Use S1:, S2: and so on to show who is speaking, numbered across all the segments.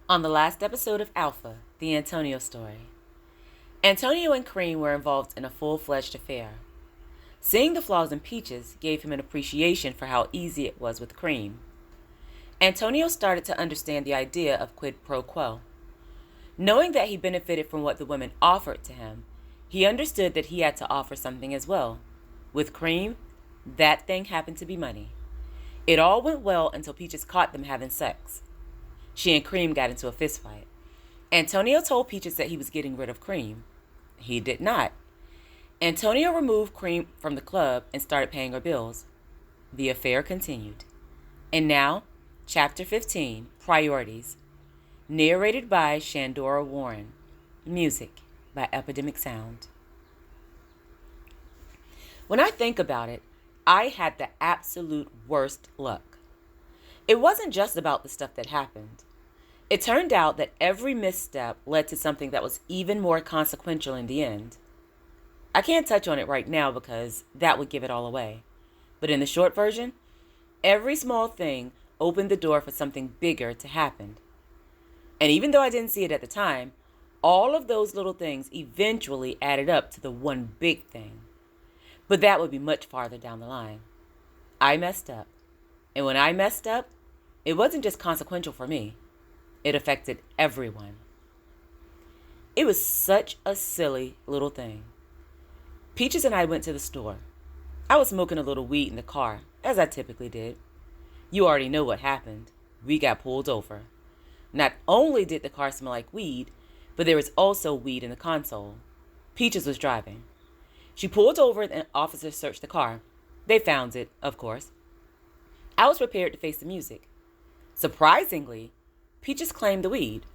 S1: On the last episode of Alpha, the Antonio story, Antonio and Cream were involved in a full-fledged affair. Seeing the flaws in Peaches gave him an appreciation for how easy it was with Cream. Antonio started to understand the idea of quid pro quo. Knowing that he benefited from what the women offered to him, he understood that he had to offer something as well. With Cream, that thing happened to be money. It all went well until Peaches caught them having sex. She and Cream got into a fistfight. Antonio told Peaches that he was getting rid of Cream. He did not. Antonio removed Cream from the club and started paying her bills. The affair continued. And now, Chapter 15, Priorities. Narrated by Shandora Warren. Music by Epidemic Sound. When I think about it, I had the absolute worst luck. It wasn't just about the stuff that happened. It turned out that every misstep led to something that was even more consequential in the end. I can't touch on it right now because that would give it all away. But in the short version, every small thing opened the door for something bigger to happen. And even though I didn't see it at the time, all of those little things eventually added up to the one big thing. But that would be much farther down the line. I messed up. And when I messed up, it wasn't just consequential for me. It affected everyone. It was such a silly little thing. Peaches and I went to the store. I was smoking a little weed in the car, as I typically did. You already know what happened. We got pulled over. Not only did the car smell like weed, but there was also weed in the console. Peaches was driving. She pulled over and officers searched the car. They found it, of course. I was prepared to face the music. Surprisingly, Peaches claimed the weed.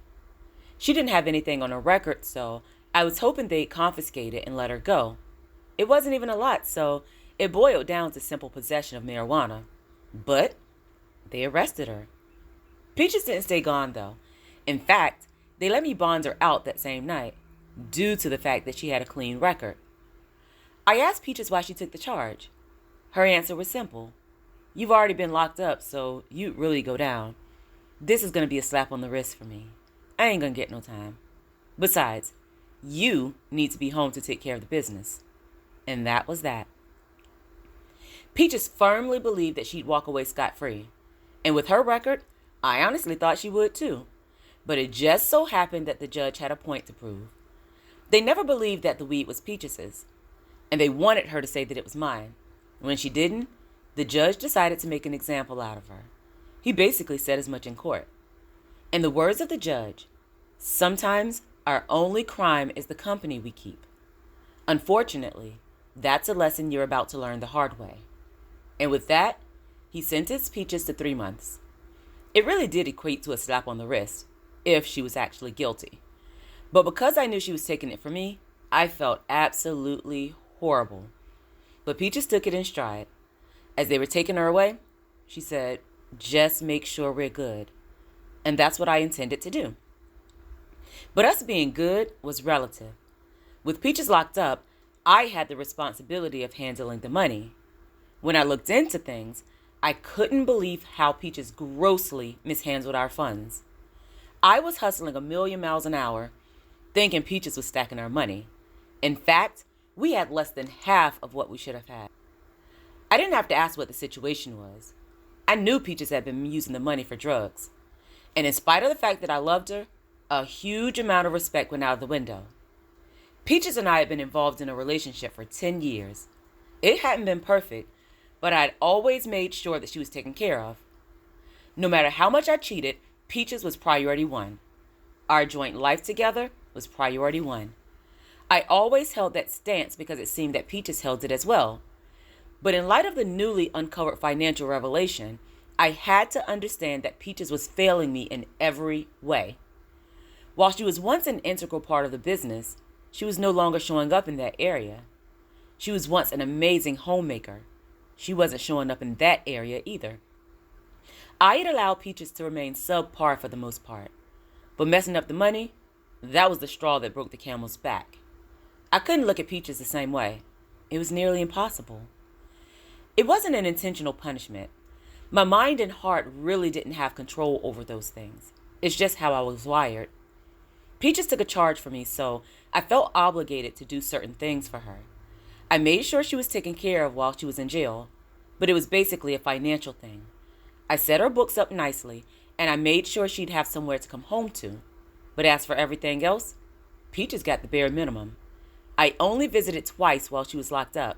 S1: She didn't have anything on her record, so I was hoping they'd confiscate it and let her go. It wasn't even a lot, so it boiled down to simple possession of marijuana. But they arrested her. Peaches didn't stay gone, though. In fact, they let me bond her out that same night, due to the fact that she had a clean record. I asked Peaches why she took the charge. Her answer was simple. You've already been locked up, so you'd really go down. This is going to be a slap on the wrist for me. I ain't going to get no time. Besides, you need to be home to take care of the business. And that was that. Peaches firmly believed that she'd walk away scot-free. And with her record, I honestly thought she would too. But it just so happened that the judge had a point to prove. They never believed that the weed was Peaches's. And they wanted her to say that it was mine. When she didn't, the judge decided to make an example out of her. He basically said as much in court. In the words of the judge, sometimes our only crime is the company we keep. Unfortunately, that's a lesson you're about to learn the hard way. And with that, he sentenced Peaches to 3 months. It really did equate to a slap on the wrist, if she was actually guilty. But because I knew she was taking it from me, I felt absolutely horrible. But Peaches took it in stride. As they were taking her away, she said, "Just make sure we're good." And that's what I intended to do. But us being good was relative. With Peaches locked up, I had the responsibility of handling the money. When I looked into things, I couldn't believe how Peaches grossly mishandled our funds. I was hustling 1,000,000 miles an hour, thinking Peaches was stacking our money. In fact, we had less than half of what we should have had. I didn't have to ask what the situation was. I knew Peaches had been using the money for drugs. And in spite of the fact that I loved her, a huge amount of respect went out of the window. Peaches and I had been involved in a relationship for 10 years. It hadn't been perfect, but I'd always made sure that she was taken care of. No matter how much I cheated, Peaches was priority one. Our joint life together was priority one. I always held that stance because it seemed that Peaches held it as well. But in light of the newly uncovered financial revelation, I had to understand that Peaches was failing me in every way. While she was once an integral part of the business, she was no longer showing up in that area. She was once an amazing homemaker. She wasn't showing up in that area either. I had allowed Peaches to remain subpar for the most part. But messing up the money, that was the straw that broke the camel's back. I couldn't look at Peaches the same way. It was nearly impossible. It wasn't an intentional punishment. My mind and heart really didn't have control over those things. It's just how I was wired. Peaches took a charge for me, so I felt obligated to do certain things for her. I made sure she was taken care of while she was in jail, but it was basically a financial thing. I set her books up nicely, and I made sure she'd have somewhere to come home to. But as for everything else, Peaches got the bare minimum. I only visited twice while she was locked up,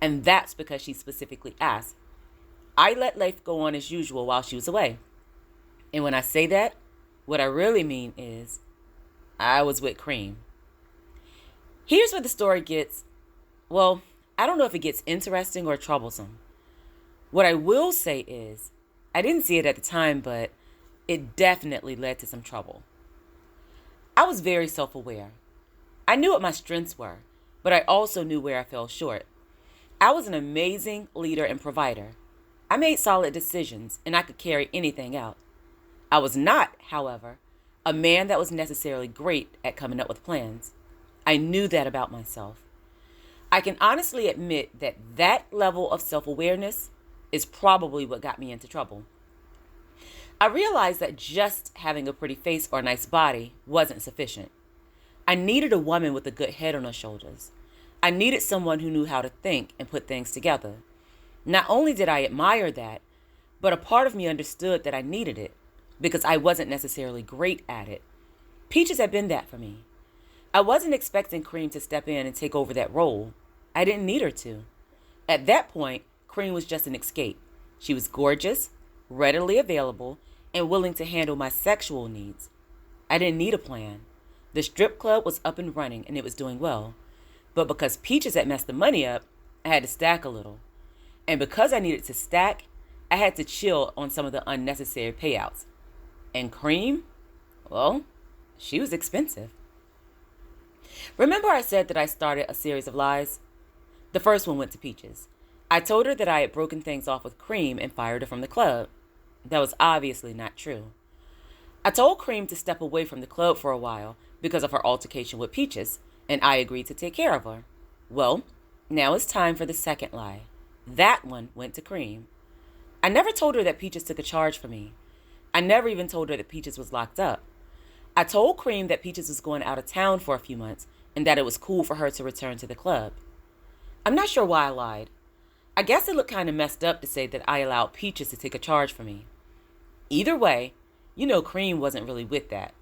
S1: and that's because she specifically asked. I let life go on as usual while she was away. And when I say that, what I really mean is I was with Cream. Here's where the story gets, well, I don't know if it gets interesting or troublesome. What I will say is, I didn't see it at the time, but it definitely led to some trouble. I was very self-aware. I knew what my strengths were, but I also knew where I fell short. I was an amazing leader and provider. I made solid decisions, and I could carry anything out. I was not, however, a man that was necessarily great at coming up with plans. I knew that about myself. I can honestly admit that that level of self-awareness is probably what got me into trouble. I realized that just having a pretty face or a nice body wasn't sufficient. I needed a woman with a good head on her shoulders. I needed someone who knew how to think and put things together. Not only did I admire that, but a part of me understood that I needed it because I wasn't necessarily great at it. Peaches had been that for me. I wasn't expecting Cream to step in and take over that role. I didn't need her to. At that point, Cream was just an escape. She was gorgeous, readily available, and willing to handle my sexual needs. I didn't need a plan. The strip club was up and running, and it was doing well. But because Peaches had messed the money up, I had to stack a little. And because I needed to stack, I had to chill on some of the unnecessary payouts. And Cream? Well, she was expensive. Remember I said that I started a series of lies? The first one went to Peaches. I told her that I had broken things off with Cream and fired her from the club. That was obviously not true. I told Cream to step away from the club for a while because of her altercation with Peaches, and I agreed to take care of her. Well, now it's time for the second lie. That one went to Cream. I never told her that Peaches took a charge for me. I never even told her that Peaches was locked up. I told Cream that Peaches was going out of town for a few months and that it was cool for her to return to the club. I'm not sure why I lied. I guess it looked kind of messed up to say that I allowed Peaches to take a charge for me. Either way, Cream wasn't really with that.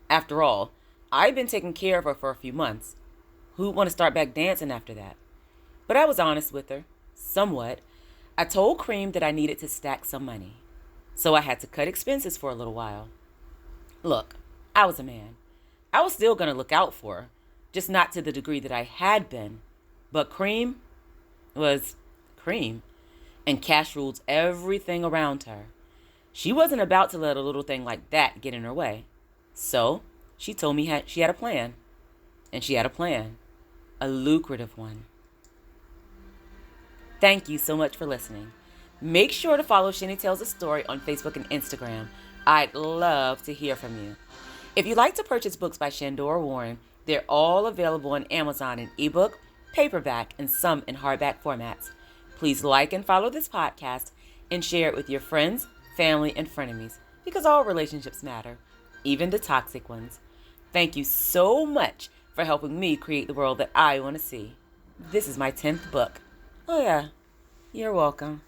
S1: After all, I'd been taking care of her for a few months. Who'd want to start back dancing after that? But I was honest with her, somewhat. I told Cream that I needed to stack some money. So I had to cut expenses for a little while. Look, I was a man. I was still going to look out for her, just not to the degree that I had been. But Cream was Cream, and cash rules everything around her. She wasn't about to let a little thing like that get in her way. So she told me she had a plan. And she had a plan. A lucrative one. Thank you so much for listening. Make sure to follow Shenny Tells a Story on Facebook and Instagram. I'd love to hear from you. If you'd like to purchase books by Shandora Warren, they're all available on Amazon in ebook, paperback, and some in hardback formats. Please like and follow this podcast and share it with your friends, family, and frenemies, because all relationships matter, even the toxic ones. Thank you so much for helping me create the world that I want to see. This is my 10th book. Oh yeah, you're welcome.